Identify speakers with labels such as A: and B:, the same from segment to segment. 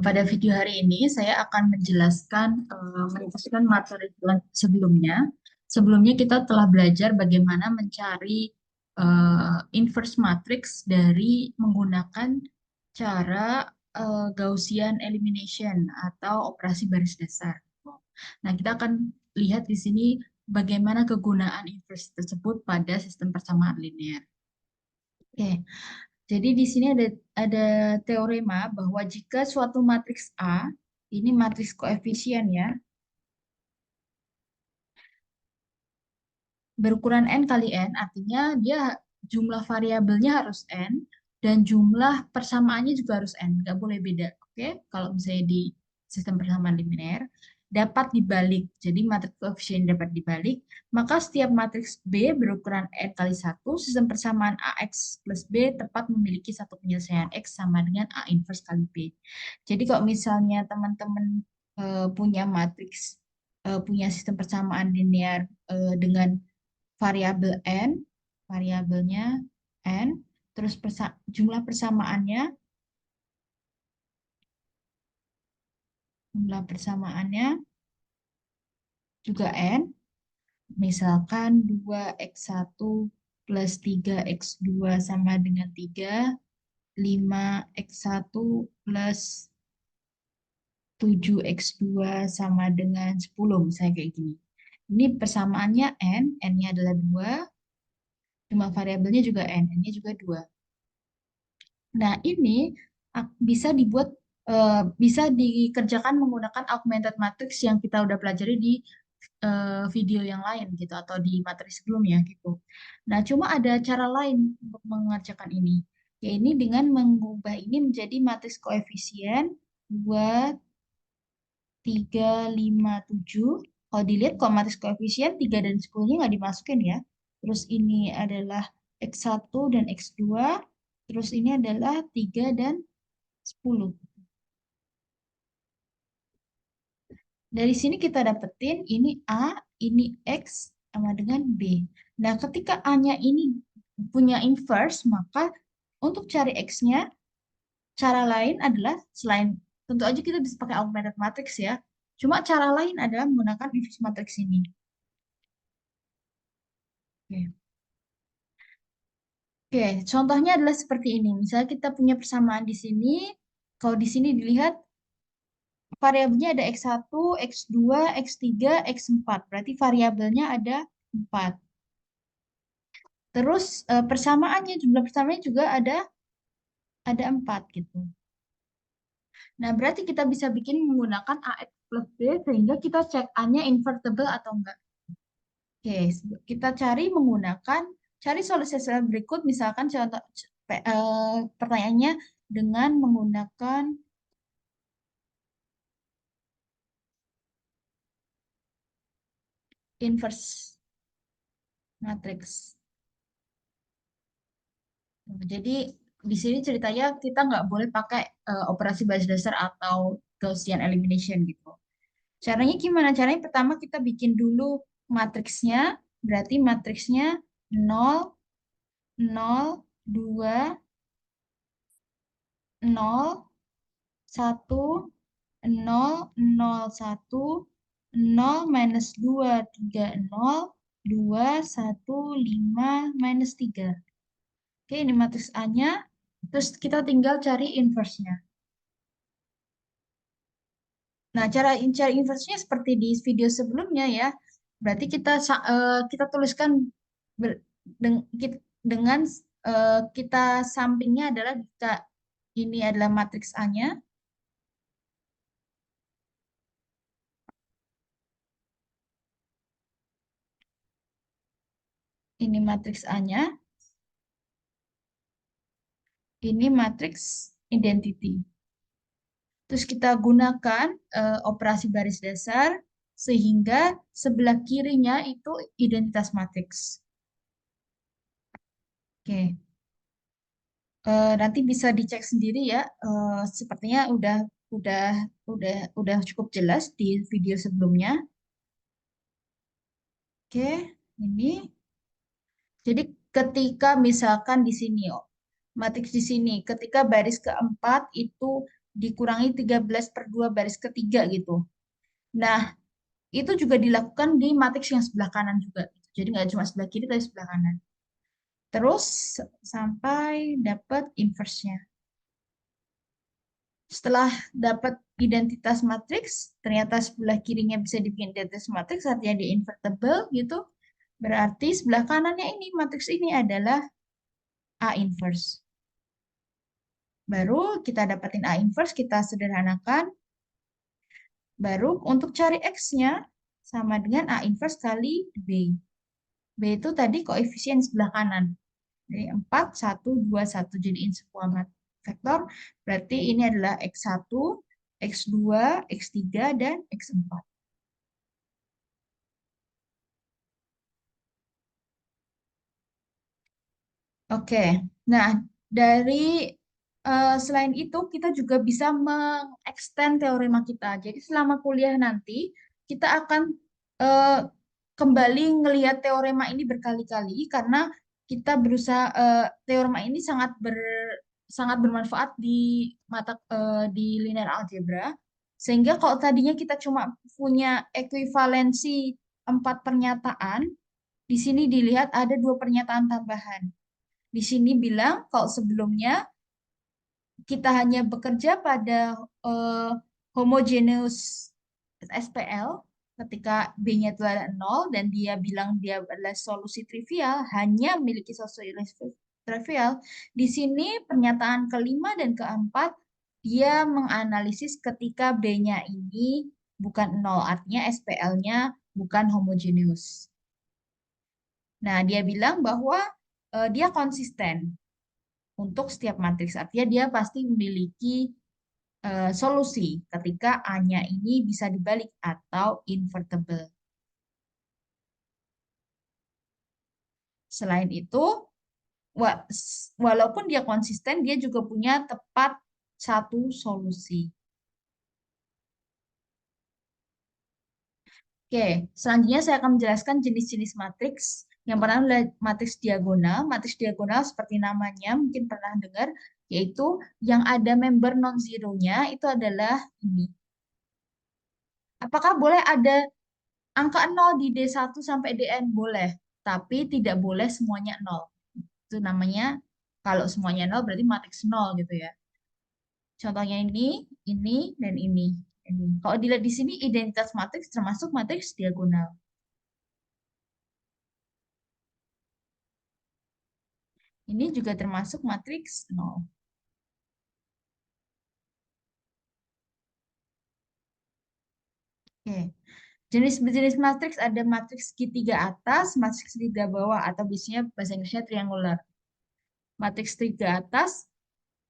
A: Pada video hari ini saya akan meneruskan materi sebelumnya. Sebelumnya kita telah belajar bagaimana mencari inverse matrix dari menggunakan cara Gaussian elimination atau operasi baris dasar. Nah, kita akan lihat di sini bagaimana kegunaan inverse tersebut pada sistem persamaan linear. Oke. Jadi di sini ada teorema bahwa jika suatu matriks A, ini matriks koefisien ya, berukuran n kali n, artinya dia jumlah variabelnya harus n dan jumlah persamaannya juga harus n, nggak boleh beda. Oke, kalau misalnya di sistem persamaan linear dapat dibalik. Jadi matriks koefisien dapat dibalik, maka setiap matriks B berukuran n kali 1, sistem persamaan AX plus B tepat memiliki satu penyelesaian X sama dengan A inverse kali B. Jadi kalau misalnya teman-teman punya sistem persamaan linear dengan variabel n, variabelnya n, terus jumlah persamaannya juga n, misalkan 2x1 plus 3x2 sama dengan 3, 5x1 plus 7x2 sama dengan 10, misalnya kayak gini. Ini persamaannya n, n-nya adalah 2, jumlah variabelnya juga n, n-nya juga 2. Nah, ini bisa dikerjakan menggunakan augmented matrix yang kita udah pelajari di video yang lain gitu atau di materi sebelumnya gitu. Nah, cuma ada cara lain untuk mengerjakan ini. Ya ini dengan mengubah ini menjadi matriks koefisien 2, 3, 5, 7. Kalau dilihat kalau matriks koefisien 3 dan 10-nya nggak dimasukin ya. Terus ini adalah X1 dan X2. Terus ini adalah 3 dan 10. Dari sini kita dapetin ini A, ini X sama dengan B. Nah, ketika A-nya ini punya inverse, maka untuk cari X-nya, cara lain adalah tentu aja kita bisa pakai augmented matrix ya. Cuma cara lain adalah menggunakan inverse matrix ini. Oke. Oke, contohnya adalah seperti ini. Misalnya kita punya persamaan di sini. Kalau di sini dilihat variabelnya ada X1, X2, X3, X4. Berarti variabelnya ada 4. Terus jumlah persamaannya juga ada 4 gitu. Nah, berarti kita bisa bikin menggunakan AX plus B sehingga kita cek A-nya invertible atau enggak. Oke, kita cari solusi berikut. Misalkan contoh pertanyaannya dengan menggunakan inverse matrix. Jadi di sini ceritanya kita nggak boleh pakai operasi baris dasar atau Gaussian elimination gitu. Caranya gimana? Caranya pertama kita bikin dulu matriksnya. Berarti matriksnya 0, 0, 2, 0, 1, 0, 0, 1, 0, minus 2, 3, 0, 2, 1, 5, minus 3. Oke, ini matriks A-nya. Terus kita tinggal cari inverse-nya. Nah, cari inverse-nya seperti di video sebelumnya ya. Berarti kita tuliskan ber- dengan kita sampingnya adalah ini adalah matriks A-nya. Ini matriks A-nya. Ini matriks identity. Terus kita gunakan operasi baris dasar sehingga sebelah kirinya itu identitas matriks. Oke. Nanti bisa dicek sendiri ya. Sepertinya udah udah cukup jelas di video sebelumnya. Oke, ini. Jadi ketika misalkan di sini, matriks di sini, ketika baris keempat itu dikurangi 13/2 baris ketiga gitu. Nah, itu juga dilakukan di matriks yang sebelah kanan juga. Jadi nggak cuma sebelah kiri, tapi sebelah kanan. Terus sampai dapat inverse-nya. Setelah dapat identitas matriks, ternyata sebelah kirinya bisa dibikin identitas matriks, artinya dia invertible gitu. Berarti sebelah kanannya ini, matriks ini adalah A inverse. Baru kita dapatin A inverse, kita sederhanakan. Baru untuk cari X-nya, sama dengan A inverse kali B. B itu tadi koefisien sebelah kanan. Jadi 4, 1, 2, 1. Jadiin sebuah vektor. Berarti ini adalah X1, X2, X3, dan X4. Oke, nah dari selain itu kita juga bisa mengextend teorema kita. Jadi selama kuliah nanti kita akan eh, kembali ngelihat teorema ini berkali-kali karena kita berusaha teorema ini sangat bermanfaat di di linear algebra. Sehingga kalau tadinya kita cuma punya ekuivalensi 4 pernyataan, di sini dilihat ada 2 pernyataan tambahan. Di sini bilang kalau sebelumnya kita hanya bekerja pada eh, homogeneous SPL ketika B-nya itu adalah 0 dan dia bilang dia adalah solusi trivial, hanya memiliki solusi trivial. Di sini pernyataan kelima dan keempat dia menganalisis ketika B-nya ini bukan 0, artinya SPL-nya bukan homogeneous. Nah, dia bilang bahwa dia konsisten untuk setiap matriks. Artinya dia pasti memiliki solusi ketika A-nya ini bisa dibalik atau invertible. Selain itu, walaupun dia konsisten, dia juga punya tepat satu solusi. Oke, selanjutnya saya akan menjelaskan jenis-jenis matriks. Yang pertama adalah matriks diagonal. Matriks diagonal seperti namanya mungkin pernah dengar, yaitu yang ada member non-zero-nya itu adalah ini. Apakah boleh ada angka 0 di D1 sampai Dn? Boleh, tapi tidak boleh semuanya 0. Itu namanya, kalau semuanya 0 berarti matriks 0 gitu ya. Contohnya ini, dan ini. Ini. Kalau dilihat di sini, identitas matriks termasuk matriks diagonal. Ini juga termasuk matriks 0. Oke. Jenis-jenis matriks ada matriks segitiga atas, matriks segitiga bawah, atau biasanya bahasa Inggrisnya triangular. Matriks segitiga atas,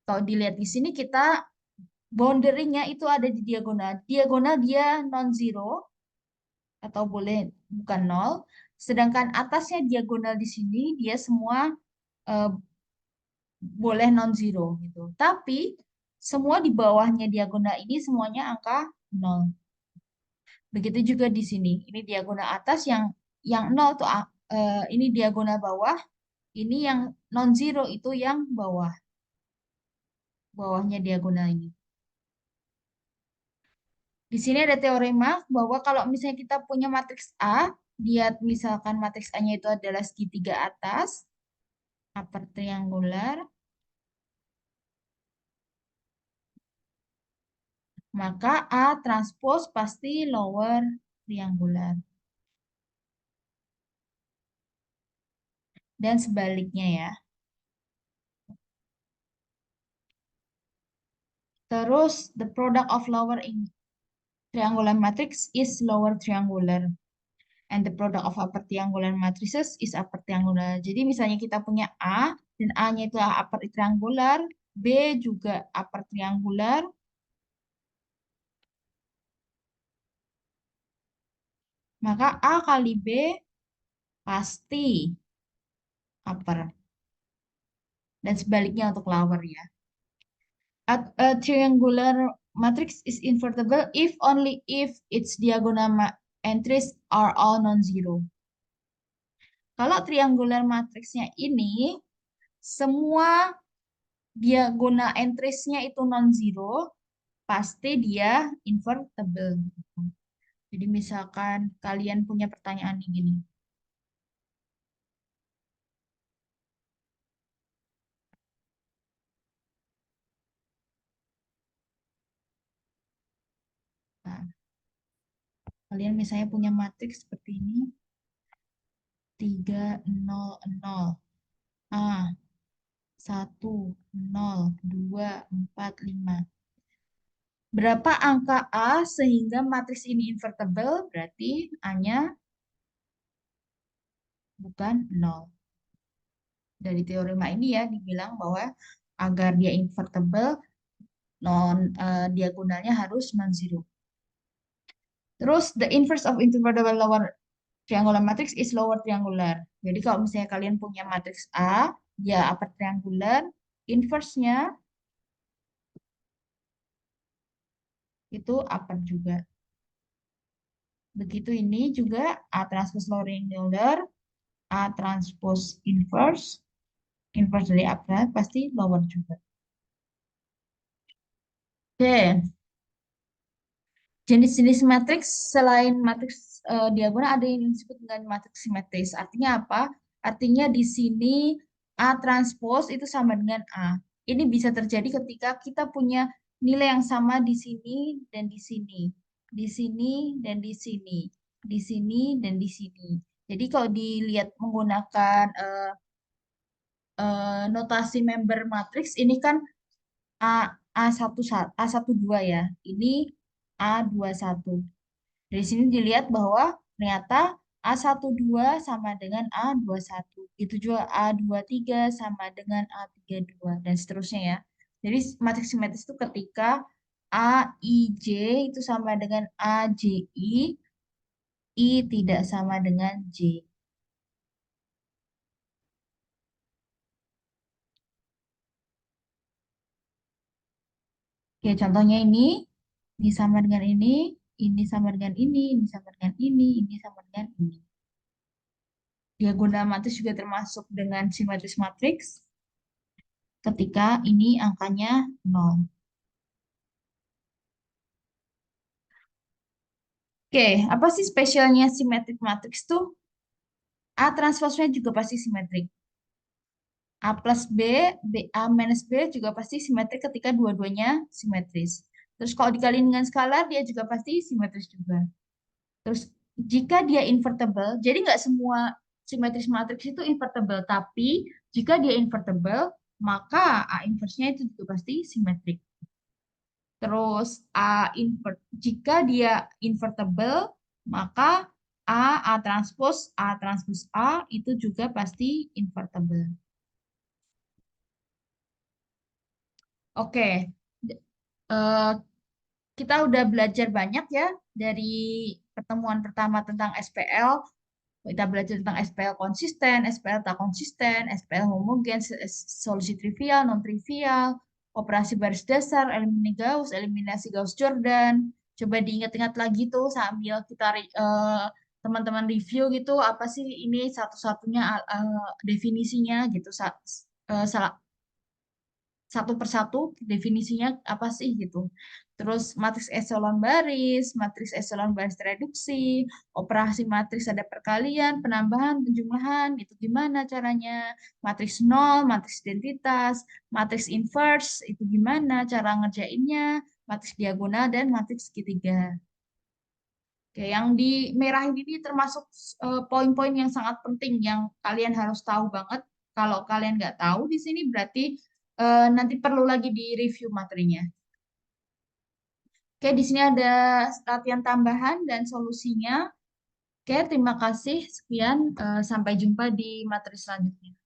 A: kalau dilihat di sini kita boundary-nya itu ada di diagonal. Diagonal dia non-zero, atau boleh bukan nol. Sedangkan atasnya diagonal di sini, dia semua eh, boleh non-zero gitu. Tapi semua di bawahnya diagonal ini semuanya angka nol. Begitu juga di sini. Ini diagonal atas yang nol tuh ini diagonal bawah, ini yang non-zero itu yang bawah. Bawahnya diagonal ini. Di sini ada teorema bahwa kalau misalnya kita punya matriks A, dia misalkan matriks A-nya itu adalah segitiga atas, upper triangular, maka A transpose pasti lower triangular. Dan sebaliknya ya. Terus, the product of lower triangular matrix is lower triangular. And the product of upper triangular matrices is upper triangular. Jadi misalnya kita punya A, dan A-nya itu upper triangular, B juga upper triangular, maka A kali B pasti upper. Dan sebaliknya untuk lower ya. A triangular matrix is invertible if only if its diagonal entries are all non-zero. Kalau triangular matriksnya ini, semua diagonal entries-nya itu non-zero, pasti dia invertible. Jadi misalkan kalian punya pertanyaan nih gini. Nah, kalian misalnya punya matriks seperti ini, 3 0 0. A, 1 0 2 4 5. Berapa angka A sehingga matriks ini invertible? Berarti A-nya bukan 0. Dari teorema ini ya dibilang bahwa agar dia invertible, diagonalnya harus non-zero. Terus the inverse of invertible lower triangular matrix is lower triangular. Jadi kalau misalnya kalian punya matriks A, dia upper triangular, inverse-nya itu upper juga. Begitu ini juga A transpose lower triangular, A transpose inverse, inverse dari upper pasti lower juga. Oke, jenis-jenis matriks selain matriks diagonal ada yang disebut dengan matriks simetris. Artinya apa? Artinya di sini A transpose itu sama dengan A. Ini bisa terjadi ketika kita punya nilai yang sama di sini dan di sini, di sini dan di sini, di sini dan di sini. Jadi kalau dilihat menggunakan notasi member matriks ini kan A A1 A12 ya. Ini A21. Dari sini dilihat bahwa ternyata A12 sama dengan A21. Itu juga A23 sama dengan A32 dan seterusnya ya. Jadi matriks simetris itu ketika AIJ itu sama dengan AJI, I tidak sama dengan J. Oke, contohnya ini sama dengan ini sama dengan ini sama dengan ini sama dengan ini. Diagonal matriks juga termasuk dengan simetris matriks ketika ini angkanya 0. Oke, apa sih spesialnya simetrik matriks tuh? A transposnya juga pasti simetrik. A plus B, A minus B juga pasti simetrik ketika dua-duanya simetris. Terus kalau dikaliin dengan skalar, dia juga pasti simetris juga. Terus jika dia invertible, jadi nggak semua simetris matriks itu invertible, tapi jika dia invertible, maka A inversenya itu juga pasti simetrik. Terus jika dia invertible, maka A transpose A itu juga pasti invertible. Oke, eh, kita udah belajar banyak ya dari pertemuan pertama tentang SPL. Kita belajar tentang SPL konsisten, SPL tak konsisten, SPL homogen, solusi trivial, non trivial, operasi baris dasar, eliminasi Gauss-Jordan. Coba diingat-ingat lagi tuh sambil kita teman-teman review gitu apa sih ini satu-satunya definisinya gitu satu persatu definisinya apa sih gitu. Terus matriks eselon baris reduksi, operasi matriks ada perkalian, penambahan, penjumlahan, itu gimana caranya? Matriks nol, matriks identitas, matriks inverse, itu gimana cara ngerjainnya? Matriks diagonal dan matriks segitiga. Oke, yang di merah ini termasuk poin-poin yang sangat penting yang kalian harus tahu banget. Kalau kalian nggak tahu di sini berarti nanti perlu lagi di review materinya. Oke, di sini ada latihan tambahan dan solusinya. Oke, terima kasih. Sekian, sampai jumpa di materi selanjutnya.